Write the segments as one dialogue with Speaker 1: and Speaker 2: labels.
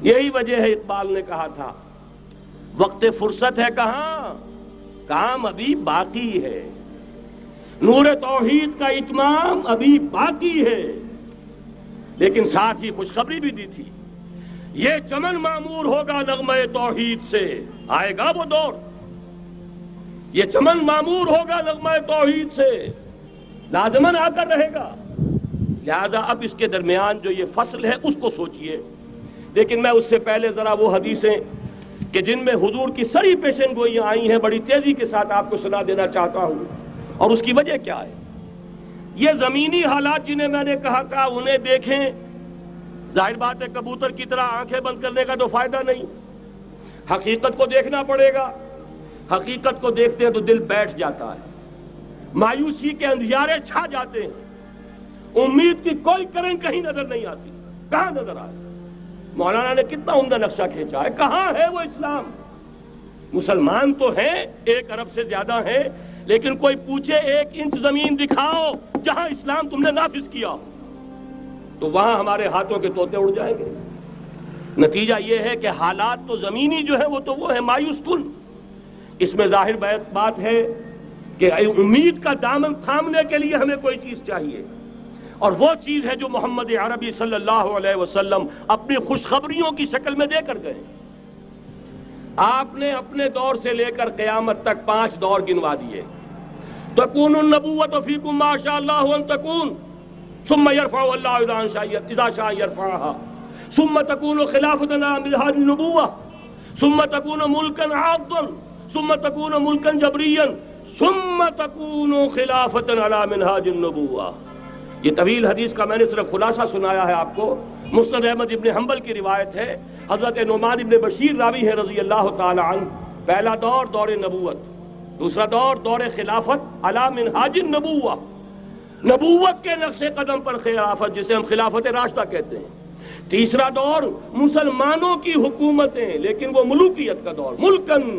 Speaker 1: یہی وجہ ہے اقبال نے کہا تھا وقت فرصت ہے کہاں، کام ابھی باقی ہے، نور توحید کا اتمام ابھی باقی ہے۔ لیکن ساتھ ہی خوشخبری بھی دی تھی، یہ چمن معمور ہوگا نغمہ توحید سے، آئے گا وہ دور، یہ چمن معمور ہوگا نغمہ توحید سے، لازماً آ کر رہے گا۔ لہذا اب اس کے درمیان جو یہ فصل ہے اس کو سوچئے۔ لیکن میں اس سے پہلے ذرا وہ حدیثیں کہ جن میں حضور کی سری پیشن گوئیاں آئی ہیں بڑی تیزی کے ساتھ آپ کو سنا دینا چاہتا ہوں، اور اس کی وجہ کیا ہے۔ یہ زمینی حالات جنہیں میں نے کہا تھا انہیں دیکھیں، ظاہر بات ہے کبوتر کی طرح آنکھیں بند کرنے کا تو فائدہ نہیں، حقیقت کو دیکھنا پڑے گا۔ حقیقت کو دیکھتے ہیں تو دل بیٹھ جاتا ہے، مایوسی کے اندھیارے چھا جاتے ہیں، امید کی کوئی کرن کہیں نظر نہیں آتی۔ کہاں نظر آئے؟ مولانا نے کتنا عمدہ نقشہ کھینچا ہے، کہاں ہے وہ اسلام؟ مسلمان تو ہیں، 1 ارب سے زیادہ ہیں، لیکن کوئی پوچھے 1 انچ زمین دکھاؤ جہاں اسلام تم نے نافذ کیا ہو، تو وہاں ہمارے ہاتھوں کے طوطے اڑ جائیں گے۔ نتیجہ یہ ہے کہ حالات تو زمینی جو ہے وہ ہے مایوس کن۔ اس میں ظاہر بات ہے کہ امید کا دامن تھامنے کے لیے ہمیں کوئی چیز چاہیے، اور وہ چیز ہے جو محمد عربی صلی اللہ علیہ وسلم اپنی خوشخبریوں کی شکل میں دے کر گئے۔ آپ نے اپنے دور سے لے کر قیامت تک 5 دور گنوا دیے۔ تکون النبوۃ فیکم ما شاء اللہ ان تکون ثم يرفع اللہ اذا شاء يرفعها ثم تکون خلافۃ على منهاج النبوۃ ثم تکون ملکا عاضا ثم تکون ملکا جبریا ثم تکون خلافۃ علی منہاج النبوۃ۔ یہ طویل حدیث کا میں نے صرف خلاصہ سنایا ہے آپ کو۔ مسند احمد ابن حنبل کی روایت ہے، حضرت نعمان ابن بشیر راوی ہے رضی اللہ تعالی عنہ۔ پہلا دور دور نبوت، دوسرا دور دور خلافت علی منہاج النبوۃ، نبوت کے نقش قدم پر خلافت جسے ہم خلافت راشدہ کہتے ہیں۔ تیسرا دور مسلمانوں کی حکومتیں، لیکن وہ ملوکیت کا دور، ملکن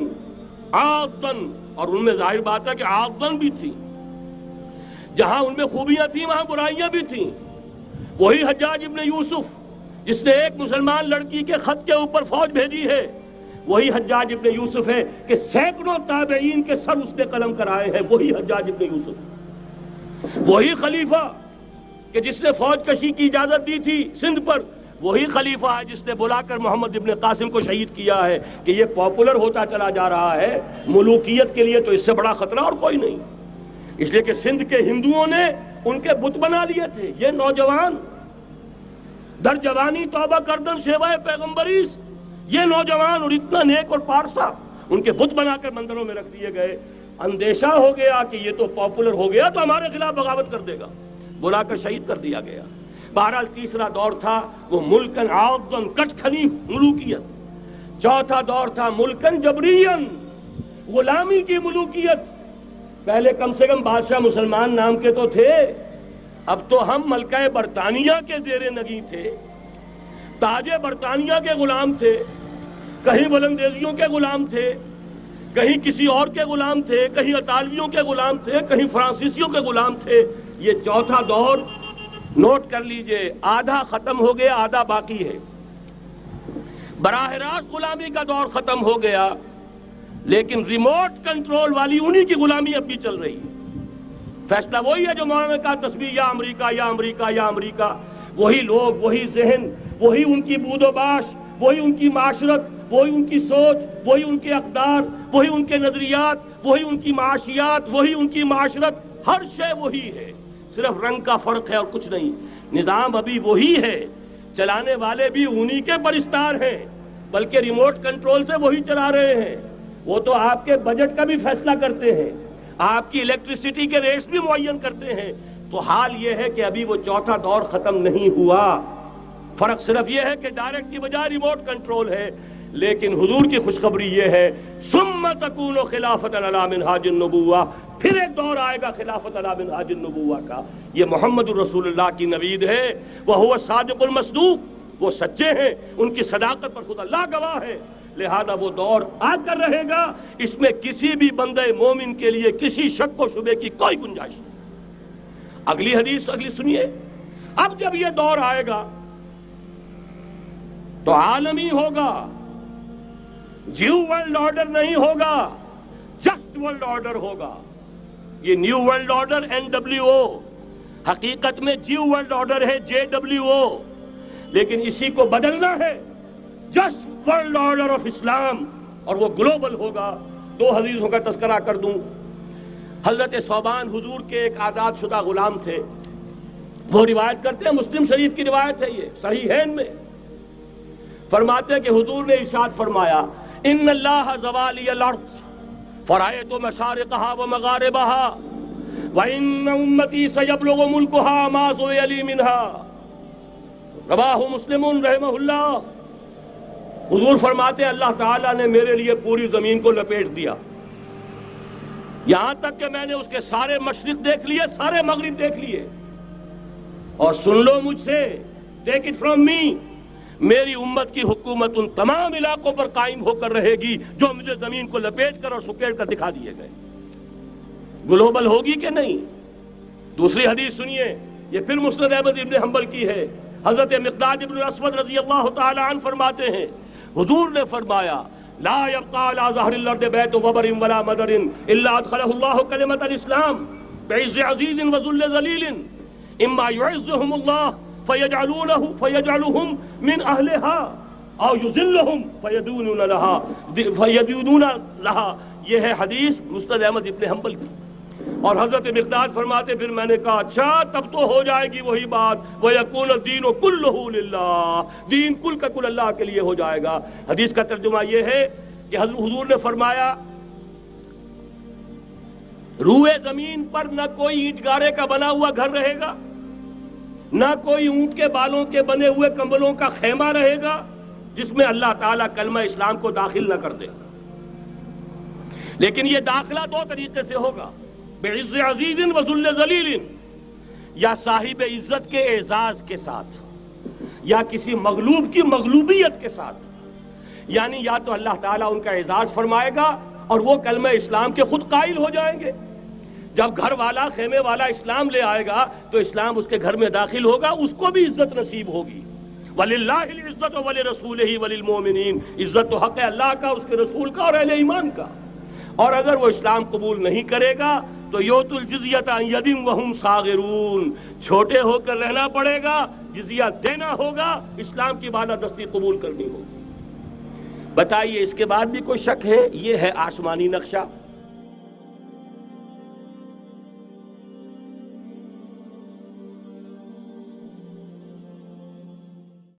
Speaker 1: عاضن، اور ان میں ظاہر بات ہے کہ عاضن بھی تھی، جہاں ان میں خوبیاں تھیں وہاں برائیاں بھی تھیں۔ وہی حجاج ابن یوسف جس نے ایک مسلمان لڑکی کے خط کے اوپر فوج بھیجی ہے، وہی حجاج ابن یوسف ہے کہ سینکڑوں تابعین کے سر اس نے قلم کرائے ہیں، وہی حجاج ابن یوسف۔ وہی خلیفہ کہ جس نے فوج کشی کی اجازت دی تھی سندھ پر، وہی خلیفہ ہے جس نے بلا کر محمد ابن قاسم کو شہید کیا ہے کہ یہ پاپولر ہوتا چلا جا رہا ہے، ملوکیت کے لیے تو اس سے بڑا خطرہ اور کوئی نہیں۔ اس لیے کہ سندھ کے ہندوؤں نے ان کے بت بنا لیے تھے۔ یہ نوجوان در جوانی توبہ کردن شیوائے پیغمبریس، یہ نوجوان اور اتنا نیک اور پارسا ان کے بت بنا کر مندروں میں رکھ دیے گئے۔ اندیشہ ہو گیا کہ یہ تو پاپولر ہو گیا تو ہمارے خلاف بغاوت کر دے گا، بلا کر شہید کر دیا گیا۔ بہرحال تیسرا دور تھا وہ ملکن عاضن، کچ کھلی ملوکیت۔ چوتھا دور تھا ملکن جبرین، غلامی کی ملوکیت۔ پہلے کم سے کم بادشاہ مسلمان نام کے تو تھے، اب تو ہم ملکہ برطانیہ کے زیر نگیں تھے، تاج برطانیہ کے غلام تھے، کہیں ولندیزیوں کے غلام تھے، کہیں کسی اور کے غلام تھے، کہیں اطالویوں کے غلام تھے، کہیں فرانسیسیوں کے غلام تھے۔ یہ چوتھا دور نوٹ کر لیجئے، آدھا ختم ہو گیا، آدھا باقی ہے۔ براہ راست غلامی کا دور ختم ہو گیا، لیکن ریموٹ کنٹرول والی انہی کی غلامی اب بھی چل رہی ہے۔ فیصلہ وہی ہے جو مولانا نے کہا تسبیح یا امریکہ یا امریکہ یا امریکہ۔ وہی لوگ، وہی ذہن، وہی ان کی بود و باش، وہی ان کی معاشرت، وہی ان کی سوچ، وہی ان کے اقدار، وہی ان کے نظریات، وہی ان کی معاشیات، وہی ان کی معاشرت، ہر شے وہی ہے، صرف رنگ کا فرق ہے اور کچھ نہیں۔ نظام ابھی وہی ہے، چلانے والے بھی انہی کے پرستار ہیں، بلکہ ریموٹ کنٹرول سے وہی چلا رہے ہیں۔ وہ تو آپ کے بجٹ کا بھی فیصلہ کرتے ہیں، آپ کی الیکٹریسٹی کے ریٹس بھی معین کرتے ہیں۔ تو حال یہ ہے کہ ابھی وہ چوتھا دور ختم نہیں ہوا، فرق صرف یہ ہے کہ ڈائریکٹ کی بجائے ریموٹ کنٹرول ہے۔ لیکن حضور کی خوشخبری یہ ہے ثم تکون خلافۃ علی منہاج النبوۃ، پھر ایک دور آئے گا خلافت علی منہاج النبوۃ کا۔ یہ محمد الرسول اللہ کی نوید ہے، وہو صادق المصدوق، وہ سچے ہیں، ان کی صداقت پر خود اللہ گواہ ہے۔ لہذا وہ دور آ کر رہے گا، اس میں کسی بھی بندہ مومن کے لیے کسی شک و شبے کی کوئی گنجائش نہیں۔ اگلی حدیث اگلی سنیے، اب جب یہ دور آئے گا تو عالمی ہوگا، نیو ورلڈ آرڈر نہیں ہوگا، جسٹ ورلڈ آرڈر ہوگا۔ یہ نیو ورلڈ آرڈر NWO، حقیقت میں نیو ورلڈ آرڈر ہے JWO، لیکن اسی کو بدلنا ہے جسٹ ورلڈ آرڈر آف اسلام، اور وہ گلوبل ہوگا۔ دو حدیثوں کا تذکرہ کر دوں۔ حضرت ثوبان حضور کے ایک آزاد شدہ غلام تھے، وہ روایت کرتے ہیں، مسلم شریف کی روایت ہے، یہ صحیحین میں فرماتے ہیں کہ حضور نے ارشاد فرمایا، ان اللہ زوالی الارض فرأیت مشارقها ومغاربها وان امتی سیبلغ ملکها ما زوی لی منها، رواہ مسلم رحمہ اللہ۔ حضور فرماتے ہیں اللہ تعالیٰ نے میرے لیے پوری زمین کو لپیٹ دیا، یہاں تک کہ میں نے اس کے سارے مشرق دیکھ لیے، سارے مغرب دیکھ لیے، اور سن لو مجھ سے، ٹیک اٹ فرام می، میری امت کی حکومت ان تمام علاقوں پر قائم ہو کر رہے گی جو مجھے زمین کو لپیٹ کر اور سکیڑ کر دکھا دیے گئے۔ گلوبل ہوگی کہ نہیں؟ دوسری حدیث سنیے، یہ پھر مسند احمد ابن حنبل کی ہے۔ حضرت مقداد ابن الاسود رضی اللہ تعالی عنہ فرماتے ہیں، حضور نے فرمایا، لا يبقى على ظهر الارض بيت وبر ولا مدر الا ادخله الله كلمة الاسلام بعز عزيز وذل ذليل، اما يعزهم الله فيجعلهم من اهلها او يذلهم فيدونون لها۔ یہ ہے حدیث مسند احمد ابن حنبل کی۔ اور حضرت مقداد فرماتے پھر میں نے کہا اچھا تب تو ہو جائے گی وہی بات، وَيَكُونَ الدِّينُ كُلُّهُ لِلَّهِ، دین کل کا کل اللہ کے لیے ہو جائے گا۔ حدیث کا ترجمہ یہ ہے کہ حضور نے فرمایا، روئے زمین پر نہ کوئی اینٹ گارے کا بنا ہوا گھر رہے گا، نہ کوئی اونٹ کے بالوں کے بنے ہوئے کمبلوں کا خیمہ رہے گا جس میں اللہ تعالیٰ کلمہ اسلام کو داخل نہ کر دے۔ لیکن یہ داخلہ دو طریقے سے ہوگا، بعز عزیز و ذل ذلیل، یا صاحب عزت کے اعزاز کے ساتھ، یا کسی مغلوب کی مغلوبیت کے ساتھ، یعنی یا تو اللہ تعالیٰ ان کا اعزاز فرمائے گا اور وہ کلمہ اسلام کے خود قائل ہو جائیں گے۔ جب گھر والا خیمے والا اسلام لے آئے گا تو اسلام اس کے گھر میں داخل ہوگا، اس کو بھی عزت نصیب ہوگی۔ وَلِلَّهِ الْعِزَّةُ وَلِرَسُولِهِ وَلِلْمُؤْمِنِينَ، عزت تو حق ہے اللہ کا، اس کے رسول کا اور اہل ایمان کا۔ اور اگر وہ اسلام قبول نہیں کرے گا تو یؤت الجزیۃ عن ید وہم صاغرون، چھوٹے ہو کر رہنا پڑے گا، جزیہ دینا ہوگا، اسلام کی بالادستی قبول کرنی ہوگی۔ بتائیے اس کے بعد بھی کوئی شک ہے؟ یہ ہے آسمانی نقشہ۔